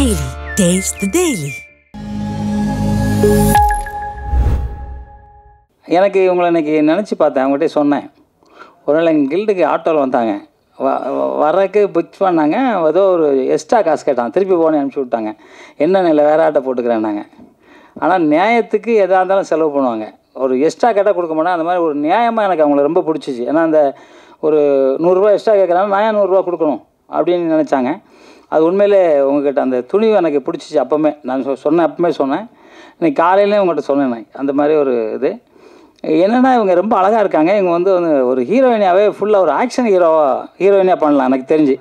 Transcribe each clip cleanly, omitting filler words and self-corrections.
Daily. Taste the Daily. எனக்கு இவங்களை இன்றைக்கி நினச்சி பார்த்தேன். அவங்ககிட்ட சொன்னேன். ஒரு நாள் எங்கள் கில்டுக்கு ஆட்டோவில் வந்தாங்க. வரக்கு புக் பண்ணாங்க. ஏதோ ஒரு எக்ஸ்ட்ரா காசு கேட்டாங்க. திருப்பி போனே அனுப்பிச்சி விட்டாங்க. என்ன இல்லை வேறு ஆட்டோ போட்டுக்கிறேன்னாங்க. ஆனால் நியாயத்துக்கு எதாக இருந்தாலும் செலவு பண்ணுவாங்க. ஒரு எக்ஸ்ட்ரா கேட்டால் கொடுக்க மாட்டேன். அந்த மாதிரி ஒரு நியாயமாக எனக்கு அவங்கள ரொம்ப பிடிச்சிச்சு. ஏன்னா அந்த ஒரு 100 ரூபா எக்ஸ்ட்ரா கேட்குறாங்க, நான் ஏன் 100 ரூபா கொடுக்கணும் அப்படின்னு நினச்சாங்க. அது உண்மையிலே உங்கள்கிட்ட அந்த துணிவு எனக்கு பிடிச்சிச்சு. அப்போவுமே நான் சொன்னேன், அப்போவுமே சொன்னேன். இன்றைக்கி காலையிலே உங்கள்கிட்ட சொன்னேன். அந்த மாதிரி ஒரு இது என்னென்னா, இவங்க ரொம்ப அழகாக இருக்காங்க. இவங்க வந்து ஒரு ஹீரோயினாகவே ஃபுல்லாக ஒரு ஆக்ஷன் ஹீரோயினாக பண்ணலாம் எனக்கு தெரிஞ்சு.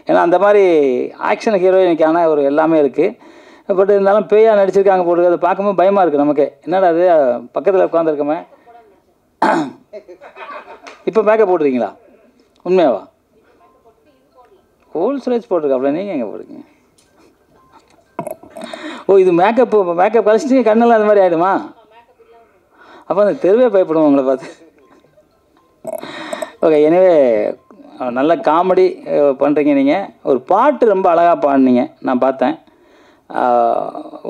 ஏன்னா அந்த மாதிரி ஆக்ஷன் ஹீரோயினுக்கான ஒரு எல்லாமே இருக்குது. பட் இருந்தாலும் பேயாக நடிச்சிருக்காங்க போட்டு அதை பார்க்கும்போது பயமாக இருக்குது நமக்கு. என்னடா அது பக்கத்தில் உட்காந்துருக்கோமே. இப்போ மேக்கப் போட்டுருக்கீங்களா? உண்மையாவா? ஹோல் ஸ்ட்ரெச் போட்டிருக்காப்ல. நீங்கள் எங்கே போட்டுருக்கீங்க? ஓ, இது மேக்கப் கழிச்சிட்டு கண்ணெல்லாம் அந்த மாதிரி ஆகிடுமா? அப்போ அந்த தெருவே பயப்படுவோம் உங்களை பார்த்து. ஓகே, எனவே நல்ல காமெடி பண்ணுறீங்க. நீங்கள் ஒரு பாட்டு ரொம்ப அழகாக பாடினீங்க, நான் பார்த்தேன்.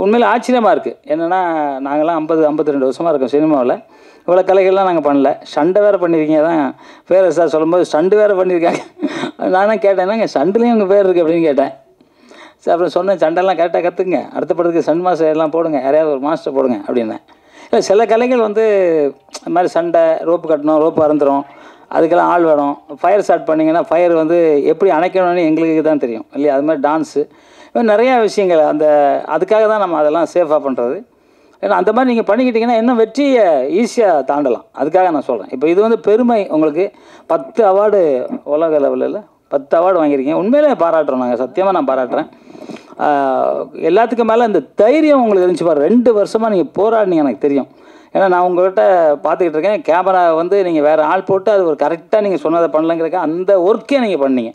உண்மையில் ஆச்சரியமாக இருக்குது. என்னென்னா, நாங்கள்லாம் 52 வருஷமாக இருக்கோம் சினிமாவில். இவ்வளோ கலைகள்லாம் நாங்கள் பண்ணல. சண்டை வேறு பண்ணியிருக்கீங்க. தான் பேர் சார் சொல்லும்போது ஸ்டண்டு வேறு பண்ணியிருக்காங்க. நானும் கேட்டேன், என்னங்க ஸ்டண்டுலேயும் உங்கள் பேர் இருக்குது அப்படின்னு கேட்டேன். சரி, அப்புறம் சொன்னேன், சண்டெல்லாம் கரெக்டாக கற்றுக்குங்க, அடுத்த படத்துக்கு ஸ்டண்ட் மாஸ்டர் எல்லாம் போடுங்க, யாரையாவது ஒரு மாஸ்டர் போடுங்க அப்படின்னேன். இல்லை, சில கலைகள் வந்து இந்த மாதிரி சண்டை, ரோப்பு கட்டணும், ரோப்பு அறுந்துடும், அதுக்கெல்லாம் ஆள் வேணும். ஃபயர் ஸ்டார்ட் பண்ணிங்கன்னா ஃபயர் வந்து எப்படி அணைக்கணும்னு எங்களுக்கு தான் தெரியும் இல்லையா? அது மாதிரி டான்ஸு, நிறையா விஷயங்கள் அதுக்காக தான் நம்ம அதெல்லாம் சேஃபாக பண்ணுறது. ஏன்னா அந்த மாதிரி நீங்கள் பண்ணிக்கிட்டிங்கன்னா இன்னும் வெற்றியை ஈஸியாக தாண்டலாம். அதுக்காக நான் சொல்கிறேன். இப்போ இது வந்து பெருமை. உங்களுக்கு 10 அவார்டு உலக லெவலில் 10 அவார்டு வாங்கியிருக்கீங்க. உண்மையிலே பாராட்டுறோம். நாங்கள் சத்தியமாக நான் பாராட்டுறேன். எல்லாத்துக்கும் மேலே இந்த தைரியம் உங்களுக்கு இருந்துச்சு பாரு. 2 வருஷமாக நீங்கள் போராடினீங்க, எனக்கு தெரியும். ஏன்னா நான் உங்கள்கிட்ட பார்த்துக்கிட்டு இருக்கேன். கேமரா வந்து நீங்கள் வேறு ஆள் போட்டு அது ஒரு கரெக்டாக நீங்கள் சொன்னதை பண்ணலங்கிறக்க அந்த ஒர்க்கே நீங்கள் பண்ணீங்க.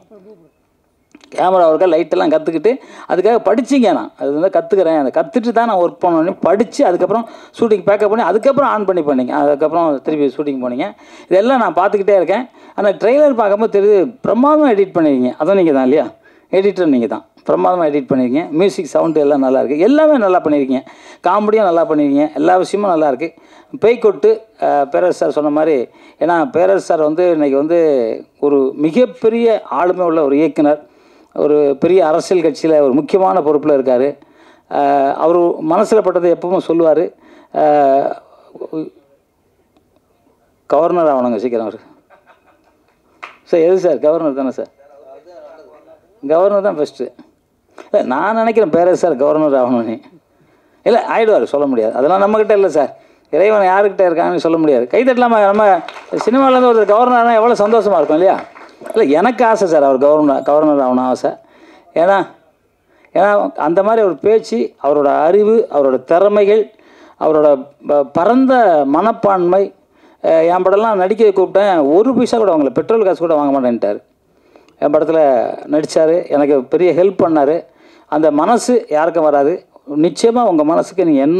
கேமரா ஒர்க்காக லைட்டெல்லாம் கற்றுக்கிட்டு அதுக்காக படிச்சிங்க. நான் அது வந்து கற்றுக்கிறேன், அதை கற்றுட்டு தான் நான் ஒர்க் பண்ணணும்னு படித்து அதுக்கப்புறம் ஷூட்டிங் பேக்கப் பண்ணி அதுக்கப்புறம் ஆன் பண்ணி பண்ணிங்க. அதுக்கப்புறம் திருப்பி ஷூட்டிங் போனீங்க. இதெல்லாம் நான் பார்த்துக்கிட்டே இருக்கேன். ஆனால் ட்ரெய்லர் பார்க்கும்போது தெரியுது, பிரமாதமாக எடிட் பண்ணியிருக்கீங்க. அதுவும் நீங்கள் தான் இல்லையா? எடிட்டர் நீங்கள் தான். பிரமாதமாக எடிட் பண்ணியிருக்கீங்க. மியூசிக் சவுண்டு எல்லாம் நல்லாயிருக்கு. எல்லாமே நல்லா பண்ணியிருக்கீங்க. காமெடியும் நல்லா பண்ணியிருக்கீங்க. எல்லா விஷயமும் நல்லாயிருக்கு. பேய்கொட்டு பேரரசு சார் சொன்ன மாதிரி, ஏன்னா பேரரசு சார் வந்து இன்றைக்கி வந்து ஒரு மிகப்பெரிய ஆளுமை உள்ள ஒரு இயக்குனர், ஒரு பெரிய அரசியல் கட்சியில் ஒரு முக்கியமான பொறுப்பில் இருக்கார். அவர் மனசில் பட்டதை எப்பவும் சொல்லுவார். கவர்னர் ஆகணுங்க சீக்கிரம் அவர். சார் எது சார்? கவர்னர் தானே சார்? கவர்னர் தான் ஃபஸ்ட்டு. இல்லை, நான் நினைக்கிறேன் பேரரசு சார் கவர்னர் ஆகணும்னு. இல்லை, ஆகிடுவார், சொல்ல முடியாது. அதெல்லாம் நம்மக்கிட்ட இல்லை சார். இறைவன் யாருக்கிட்ட இருக்காங்கன்னு சொல்ல முடியாது. கைத்தட்டலாமா? நம்ம சினிமாவிலேருந்து ஒரு கவர்னர்னால் எவ்வளோ சந்தோஷமாக இருக்கும் இல்லையா? இல்லை, எனக்கு ஆசை சார் அவர் கவர்னர் ஆகணும் ஆசை. ஏன்னா அந்த மாதிரி ஒரு பேச்சு, அவரோட அறிவு, அவரோட திறமைகள், அவரோட பரந்த மனப்பான்மை. என் படம்லாம் நடிக்க கூப்பிட்டேன், 1 பைசா கூட வாங்கல, பெட்ரோல் காசு கூட வாங்க மாட்டேன்ட்டார். என் படத்தில் நடித்தார், எனக்கு பெரிய ஹெல்ப் பண்ணார். அந்த மனசு யாருக்கும் வராது. நிச்சயமாக உங்கள் மனசுக்கு நீங்கள்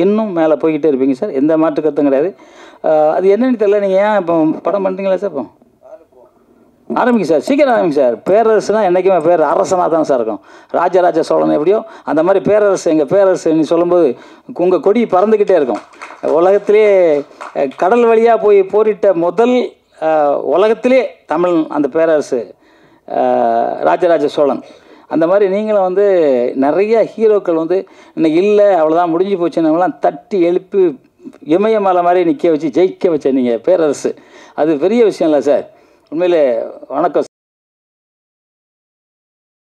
இன்னும் மேலே போய்கிட்டே இருப்பீங்க சார். எந்த மாற்று கருத்தும் கிடையாது. அது என்னென்னு தெரியல. நீங்கள் ஏன் இப்போ படம் பண்ணுறீங்களா சார்? இப்போ ஆரம்பிங்க சார், சீக்கிரம் ஆரம்பிங்க சார். பேரரசுனா என்றைக்குமே பேர் அரசனாக தான் சார் இருக்கும். ராஜராஜ சோழன் எப்படியோ அந்த மாதிரி பேரரசு, எங்கள் பேரரசு நீ சொல்லும்போது உங்கள் கொடி பறந்துக்கிட்டே இருக்கும். உலகத்திலே கடல் வழியாக போய் போரிட்ட முதல் உலகத்திலே தமிழ் அந்த பேரரசு ராஜராஜ சோழன். அந்த மாதிரி நீங்களும் வந்து நிறைய ஹீரோக்கள் வந்து இன்னைக்கு இல்லை, அவ்வளோதான் முடிஞ்சு போச்சுன்னவங்களாம் தட்டி எழுப்பி இமயமலை மாதிரி நிற்க வச்சு ஜெயிக்க வச்ச நீங்கள் பேரரசு. அது பெரிய விஷயம் இல்லை சார். உண்மையிலே வணக்கம்.